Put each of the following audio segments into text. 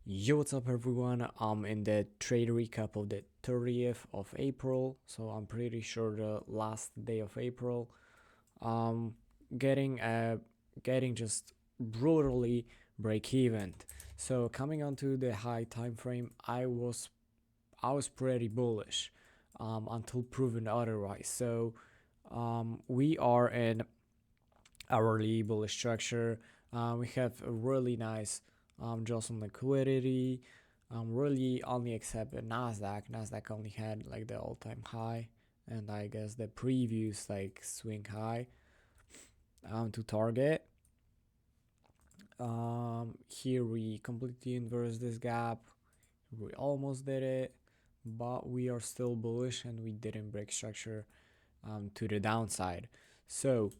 Yo, what's up, everyone? I'm in the trade recap of the 30th of April, so I'm pretty sure the last day of April. Um, getting getting just brutally break even. So coming onto the high time frame, I was pretty bullish, until proven otherwise. So we are in hourly bullish structure. We have a really nice just on liquidity. Really only except Nasdaq. Nasdaq only had like the all-time high, and I guess the previous like swing high to target. Here we completely inverse this gap. We almost did it, but we are still bullish and we didn't break structure to the downside. So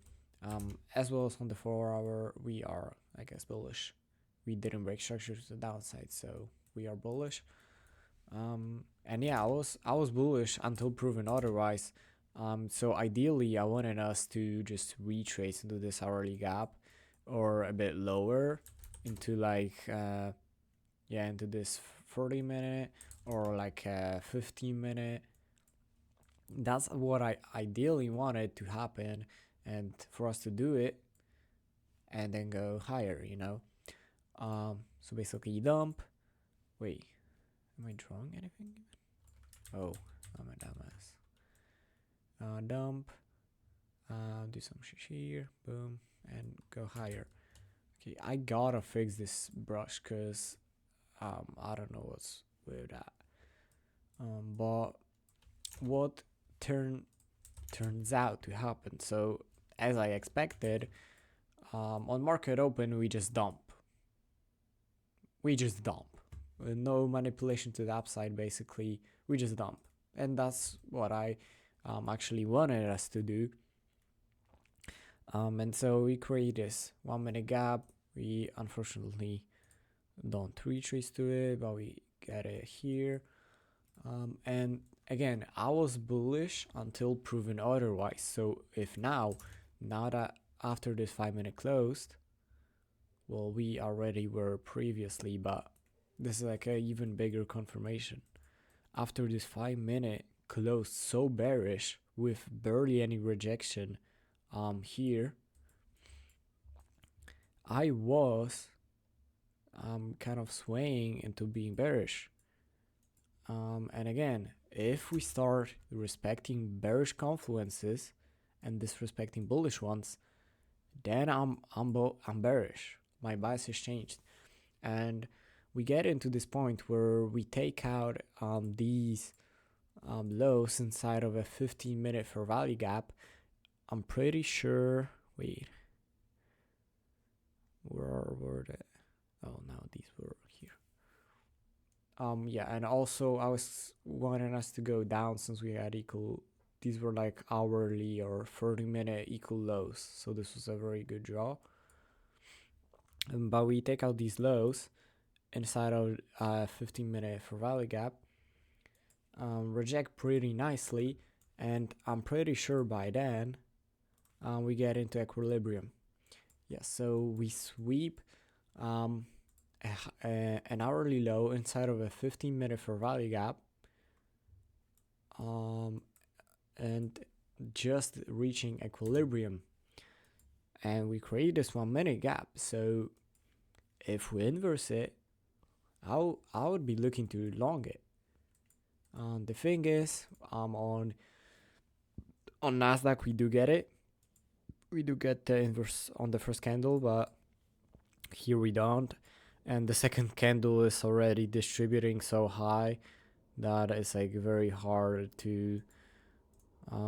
as well as on the 4 hour, we are, I guess, bullish. We didn't break structure to the downside, so we are bullish. And yeah, I was bullish until proven otherwise. So ideally, I wanted us to just retrace into this hourly gap, or a bit lower, into like into this 40 minute or like a 15 minute. That's what I ideally wanted to happen, and for us to do it and then go higher. So basically dump. Wait, am I drawing anything? Oh, I'm a dumbass. Dump. Do some here. Boom, and go higher. Okay, I gotta fix this brush because I don't know what's with that. But what turns out to happen? So as I expected, on market open we just dump. With no manipulation to the upside. Basically, we just dump, and that's what I actually wanted us to do. And so we create this 1 minute gap. We unfortunately don't retrace to it, but we get it here. And again, I was bullish until proven otherwise. So if now that after this 5 minute closed, well, we already were previously, but this is like a even bigger confirmation. After this 5 minute closed so bearish with barely any rejection here, I was kind of swaying into being bearish. And again, if we start respecting bearish confluences and disrespecting bullish ones, then I'm bearish. My bias has changed, and we get into this point where we take out these lows inside of a 15-minute fair value gap. I'm pretty sure. Wait, where were they? Oh no, these were here. Yeah, and also I was wanting us to go down since we had equal. These were like hourly or 30-minute equal lows, so this was a very good draw. But we take out these lows inside of 15-minute fair value gap, reject pretty nicely, and I'm pretty sure by then we get into equilibrium. Yeah, so we sweep an hourly low inside of a 15-minute fair value gap, and just reaching equilibrium, and we create this 1 minute gap. So if we inverse it, I would be looking to long it. The thing is, on Nasdaq we do get it. We do get the inverse on the first candle, but here we don't. And the second candle is already distributing so high that it's like very hard to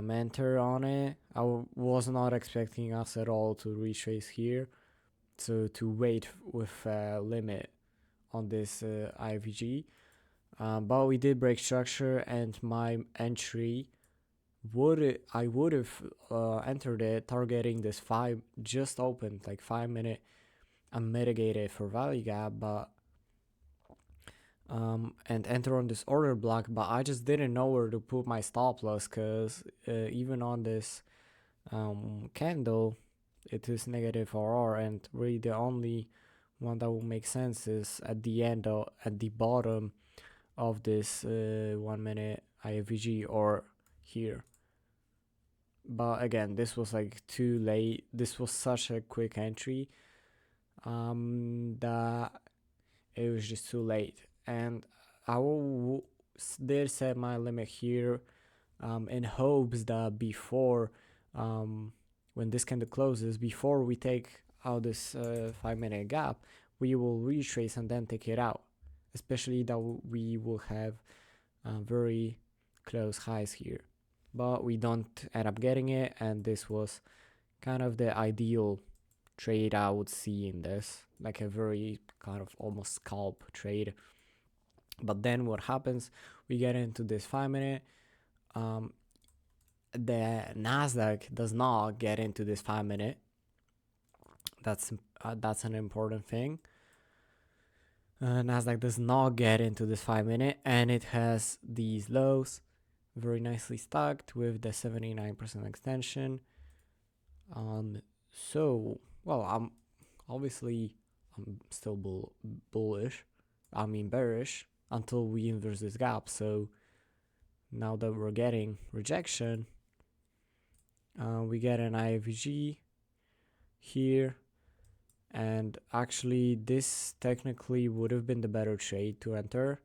enter on it. I was not expecting us at all to retrace here, so to wait with a limit on this IVG. But we did break structure, and my entry I would have entered it targeting this just opened like 5 minute unmitigated for value gap, but and enter on this order block, but I just didn't know where to put my stop loss, because even on this candle it is negative RR, and really the only one that will make sense is at the bottom of this 1 minute IFVG or here. But again, this was like too late. This was such a quick entry that it was just too late. And I did set my limit here in hopes that before, when this candle closes, before we take out this 5 minute gap, we will retrace and then take it out. Especially that we will have very close highs here. But we don't end up getting it, and this was kind of the ideal trade I would see in this, like a very kind of almost scalp trade. But then what happens, we get into this 5 minute, the Nasdaq does not get into this 5 minute. That's an important thing. Nasdaq does not get into this 5 minute, and it has these lows very nicely stacked with the 79% extension. So well, I'm still bullish. I mean bearish until we inverse this gap. So now that we're getting rejection, we get an IFVG here, and actually this technically would have been the better trade to enter.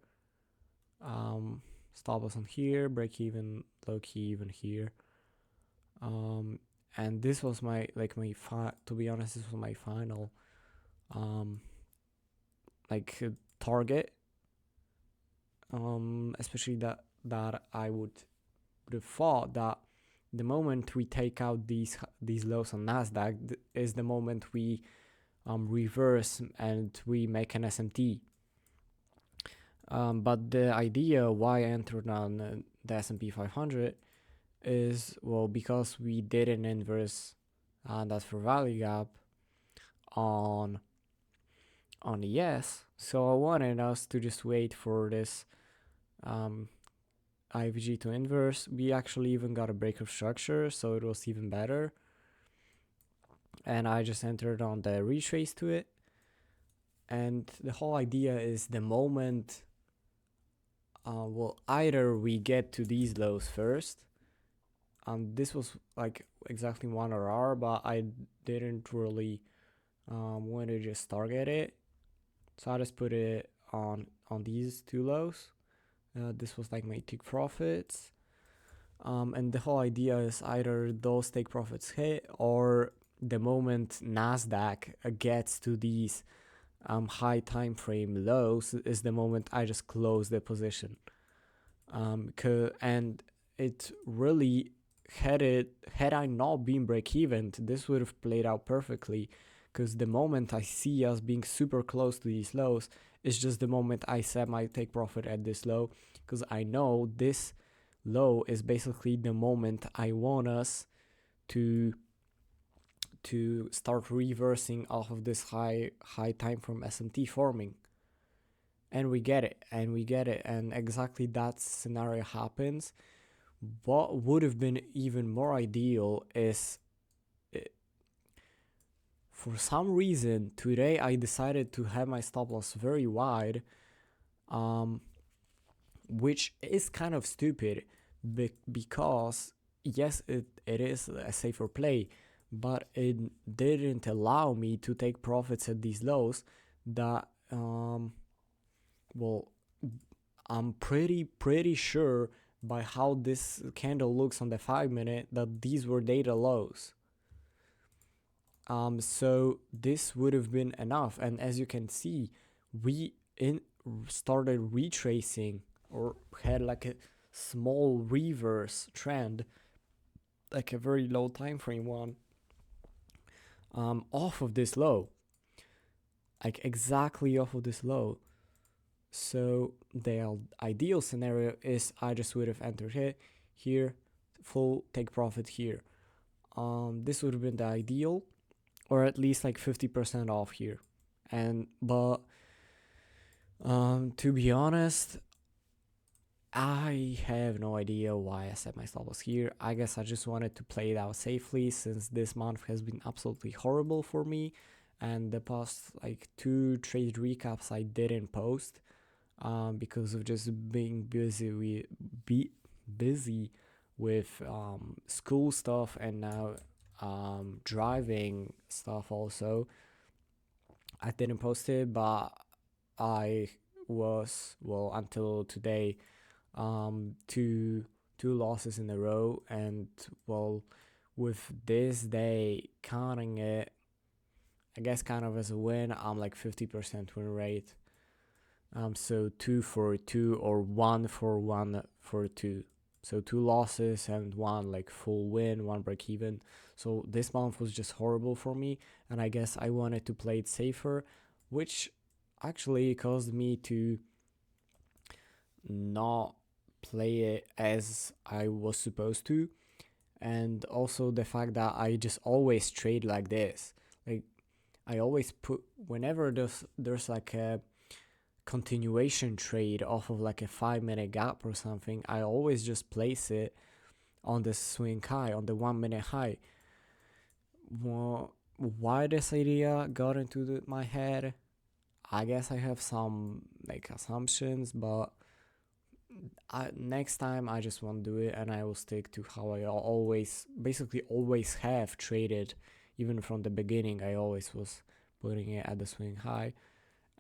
Stop loss on here, break even, low key even here. And this was my to be honest, this was my final target. Especially that I would have thought that the moment we take out these lows on Nasdaq is the moment we reverse and we make an SMT. But the idea why I entered on the S&P 500 is, well, because we did an inverse that for value gap on the ES. So I wanted us to just wait for this IVG to inverse. We actually even got a break of structure, so it was even better. And I just entered on the retrace to it. And the whole idea is the moment, either we get to these lows first. This was like exactly 1 RR, but I didn't really want to just target it. So I just put it on these two lows. This was like my take profits. And the whole idea is either those take profits hit, or the moment Nasdaq gets to these high time frame lows is the moment I just close the position. And it really, had I not been break even, this would have played out perfectly, because the moment I see us being super close to these lows is just the moment I set my take profit at this low, because I know this low is basically the moment I want us to start reversing off of this high time from SMT forming. And we get it, and exactly that scenario happens. What would have been even more ideal is, for some reason today I decided to have my stop loss very wide, which is kind of stupid, because yes, it is a safer play, but it didn't allow me to take profits at these lows that I'm pretty sure by how this candle looks on the 5 minute that these were data lows. So this would have been enough, and as you can see, we started retracing, or had like a small reverse trend, like a very low time frame one, off of this low, like exactly off of this low. So the ideal scenario is I just would have entered here, full take profit here. This would have been the ideal, or at least like 50% off here. But to be honest, I have no idea why I set my stop loss here. I guess I just wanted to play it out safely, since this month has been absolutely horrible for me, and the past like 2 trade recaps I didn't post because of just being busy with school stuff, and now driving stuff also. I didn't post it, but I was, well, until today, two losses in a row, and well, with this day counting it, I guess kind of as a win, I'm like 50% win rate. So 2 for 2 or 1 for 2. So 2 losses and one like full win, one break even. So this month was just horrible for me, and I guess I wanted to play it safer, which actually caused me to not play it as I was supposed to. And also the fact that I just always trade like this. Like I always put, whenever there's like a continuation trade off of like a 5 minute gap or something, I always just place it on the swing high, on the 1 minute high. Well, why this idea got into my head, I guess I have some like assumptions, but next time I just won't do it, and I will stick to how I basically always have traded. Even from the beginning, I always was putting it at the swing high,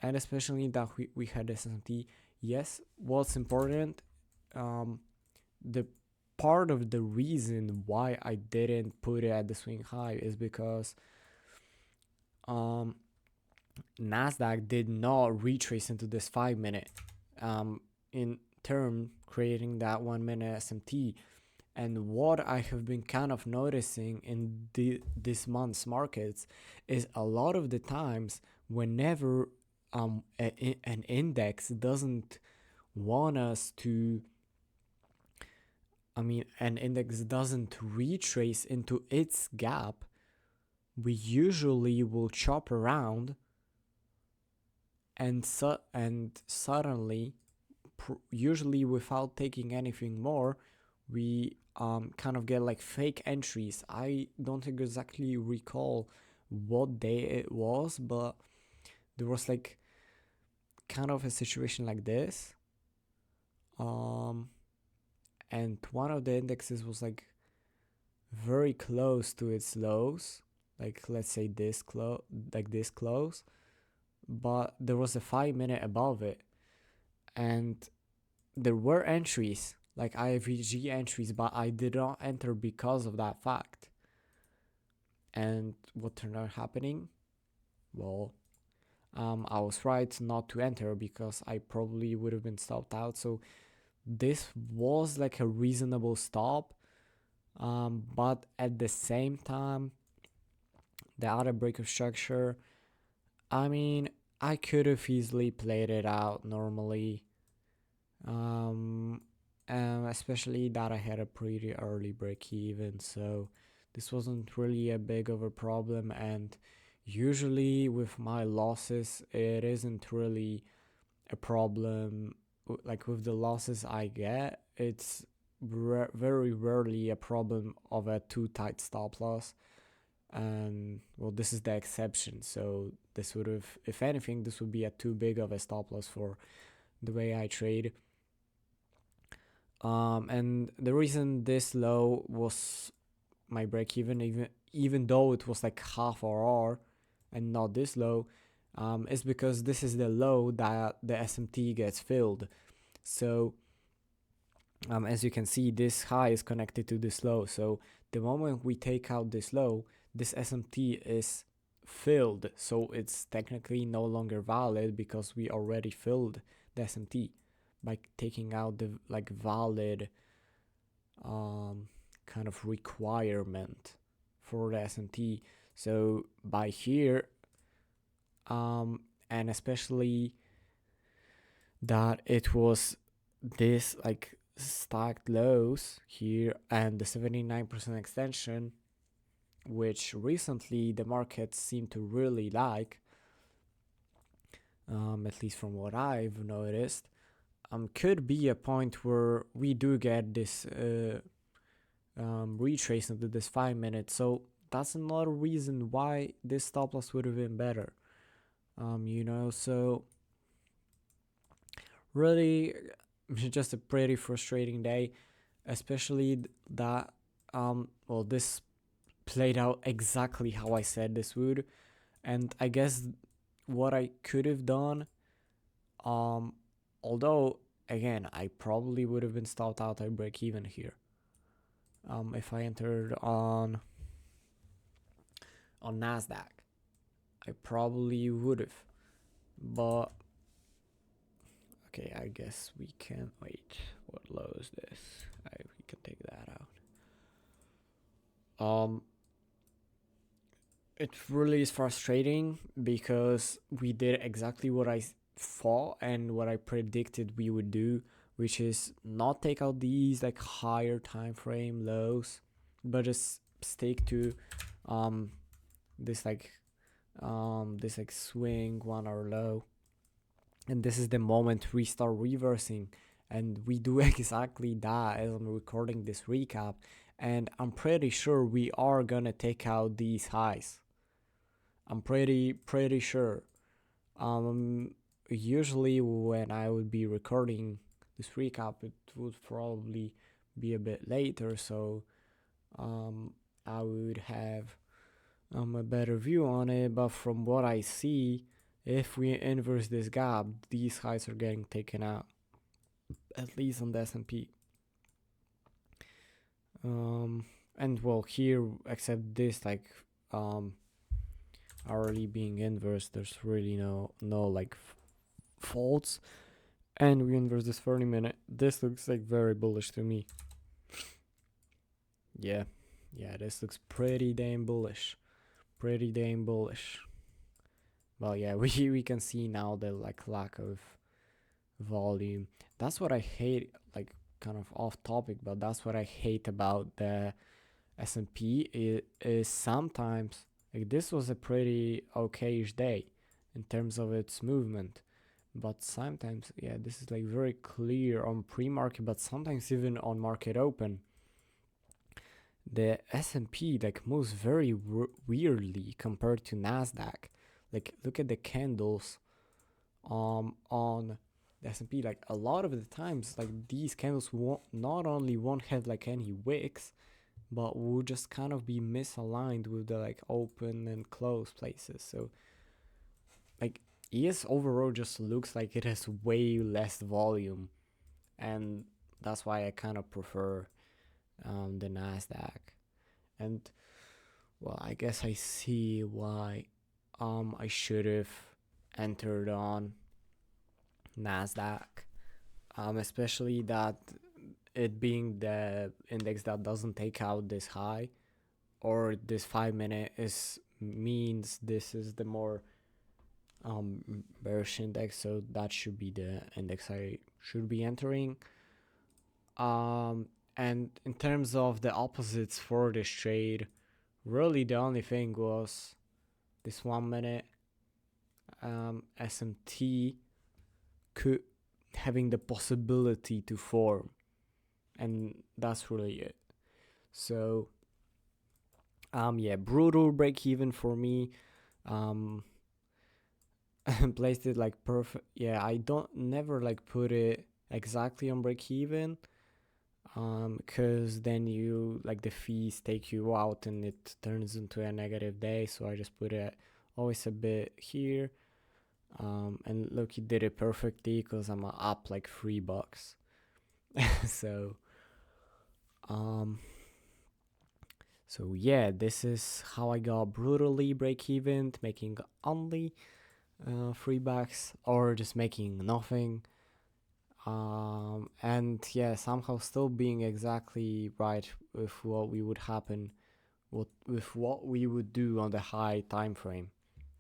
and especially that we had SMT. Yes, what's important, the part of the reason why I didn't put it at the swing high is because Nasdaq did not retrace into this 5 minute, in turn creating that 1 minute SMT. And what I have been kind of noticing in this month's markets is a lot of the times whenever an index doesn't want us to, an index doesn't retrace into its gap, we usually will chop around and suddenly, usually without taking anything more, we kind of get like fake entries. I don't exactly recall what day it was, but there was like kind of a situation like this. And one of the indexes was like very close to its lows, like let's say this close, but there was a 5 minute above it, and there were entries like IFVG entries, but I did not enter because of that fact. And what turned out happening? Well, I was right not to enter because I probably would have been stopped out. So this was like a reasonable stop, but at the same time, the other break of structure, I mean, I could have easily played it out normally, especially that I had a pretty early break even, so this wasn't really a big of a problem. And usually with my losses, it isn't really a problem. Like with the losses I get, it's very rarely a problem of a too tight stop loss. And well, this is the exception, so this would have, if anything, this would be a too big of a stop loss for the way I trade. And the reason this low was my break even though it was like half RR and not this low, is because this is the low that the SMT gets filled. So as you can see, this high is connected to this low. So the moment we take out this low, this SMT is filled. So it's technically no longer valid because we already filled the SMT by taking out the like valid kind of requirement for the SMT. So by here, and especially that it was this like stacked lows here and the 79% extension, which recently the market seemed to really like, at least from what I've noticed, could be a point where we do get this retrace into this 5 minutes. So that's another reason why this stop loss would have been better. So really just a pretty frustrating day, especially that this played out exactly how I said this would. And I guess what I could have done, although again I probably would have been stopped out at break even here, if I entered on Nasdaq. I probably would have, but okay, I guess we can wait. What low is this? We can take that out. It really is frustrating because we did exactly what I thought and what I predicted we would do, which is not take out these like higher time frame lows, but just stick to this like swing 1 hour low. And this is the moment we start reversing, and we do exactly that as I'm recording this recap. And I'm pretty sure we are gonna take out these highs. I'm pretty sure. Usually when I would be recording this recap, it would probably be a bit later, so I would have a better view on it. But from what I see, if we inverse this gap, these highs are getting taken out, at least on the S&P. And well, here, except this like hourly being inverse, there's really no like faults. And we inverse this 30-minute. This looks like very bullish to me. Yeah, this looks pretty damn bullish. Well, yeah, we can see now the like lack of volume. That's what I hate, like kind of off topic, but that's what I hate about the S&P is sometimes like this was a pretty okayish day in terms of its movement, but sometimes this is like very clear on pre-market, but sometimes even on market open the S&P like moves very weirdly compared to Nasdaq. Like look at the candles on the S&P. Like a lot of the times like these candles won't have like any wicks, but will just kind of be misaligned with the like open and close places. So like ES overall just looks like it has way less volume, and that's why I kind of prefer the Nasdaq. And well, I guess I see why I should have entered on Nasdaq, especially that it being the index that doesn't take out this high or this 5-minute means this is the more bearish index, so that should be the index I should be entering. And in terms of the opposites for this trade, really the only thing was this 1 minute SMT could having the possibility to form, and that's really it. So brutal break even for me. Placed it like perfect. I don't never like put it exactly on break even, because then you like the fees take you out and it turns into a negative day. So I just put it always a bit here, and look, he did it perfectly because I'm up like $3. So this is how I got brutally break even, making only $3 or just making nothing. And somehow still being exactly right with what we would happen, with what we would do on the high time frame,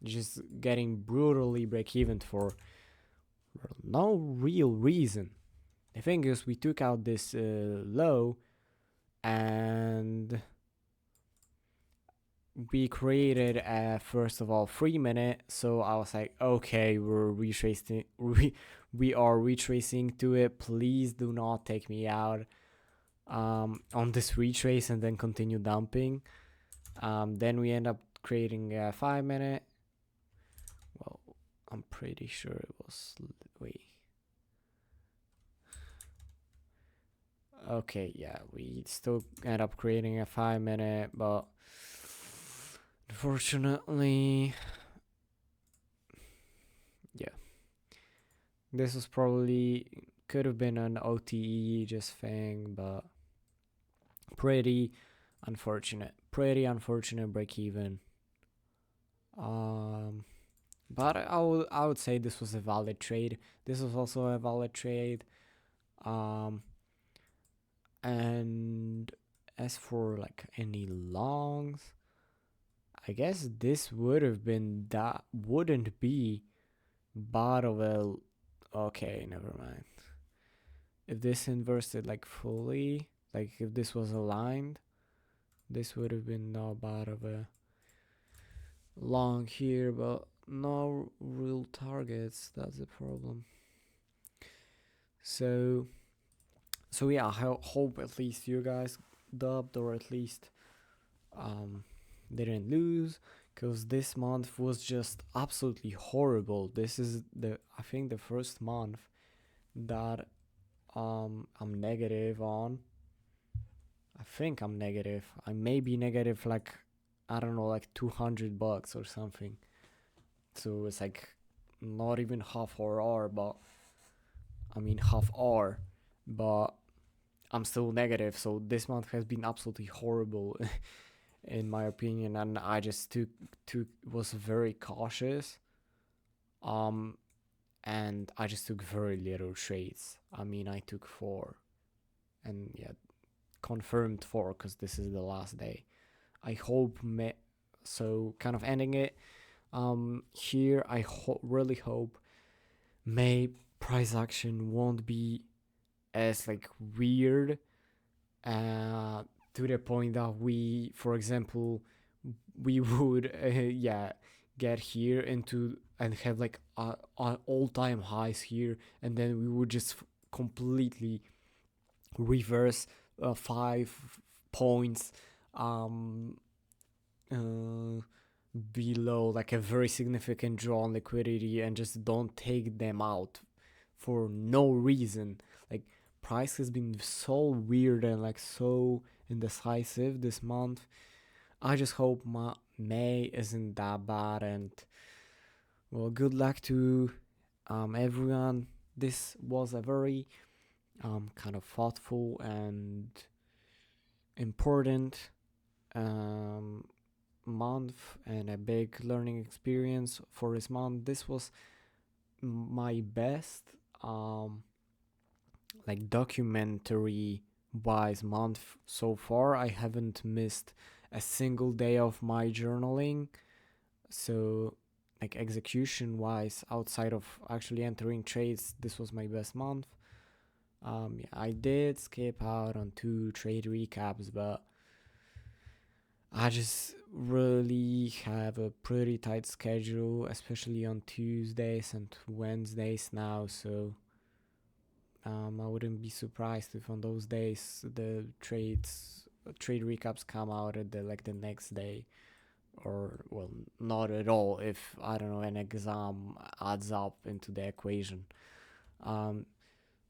just getting brutally break even for no real reason. The thing is, we took out this low and we created a first of all 3-minute. So I was like, okay, we're retracing. We are retracing to it. Please do not take me out on this retrace and then continue dumping. Then we end up creating a 5 minute. Well, I'm pretty sure it was. Wait. Okay, yeah, we still end up creating a 5 minute, but unfortunately, yeah, this was probably could have been an OTE just thing, but pretty unfortunate. Pretty unfortunate break even. But I would say this was a valid trade. This was also a valid trade. Um, and as for like any longs, I guess this would have been that wouldn't be bad of a. Okay, never mind. If this inverted like fully, like if this was aligned, this would have been not bad of a long here, but no real targets. That's the problem. So, yeah, I hope at least you guys dubbed or at least didn't lose, because this month was just absolutely horrible. This is I think the first month that I'm negative on. I think I'm negative. I may be negative like, I don't know, like $200 or something. So it's like not even half R, but I mean half R, but I'm still negative. So this month has been absolutely horrible in my opinion, and I just took was very cautious. Um and I just took very little trades. I mean, I took 4, and yeah, confirmed 4 because this is the last day. I hope so kind of ending it here. I really hope May price action won't be as like weird to the point that we, for example, we would yeah, get here into and have like all-time highs here, and then we would just completely reverse 5 points um uh, below like a very significant draw on liquidity, and just don't take them out for no reason. Like, price has been so weird and like so indecisive this month. I just hope May isn't that bad, and well, good luck to everyone. This was a very kind of thoughtful and important um, month and a big learning experience for this month. This was my best like documentary wise month so far. I haven't missed a single day of my journaling. So like execution wise, outside of actually entering trades, this was my best month. Yeah, I did skip out on 2 trade recaps, but I just really have a pretty tight schedule, especially on Tuesdays and Wednesdays now. So I wouldn't be surprised if on those days the trade recaps come out at the next day, or well, not at all if I don't know, an exam adds up into the equation. Um,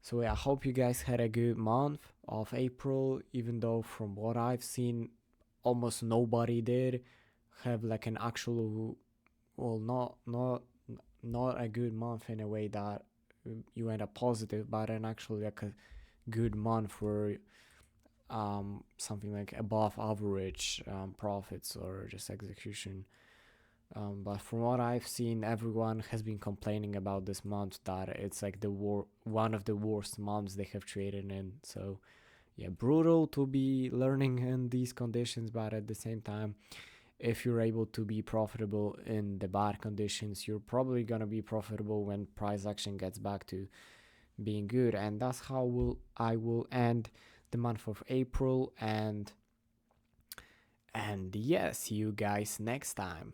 so yeah, I hope you guys had a good month of April, even though from what I've seen, almost nobody did have like an actual, well, not a good month in a way that you end up positive, but an actually like a good month for something like above average profits or just execution. But from what I've seen, everyone has been complaining about this month, that it's like one of the worst months they have traded in. So yeah, brutal to be learning in these conditions, but at the same time, if you're able to be profitable in the bad conditions, you're probably gonna be profitable when price action gets back to being good. And that's how I will end the month of April. And yeah, see you guys next time.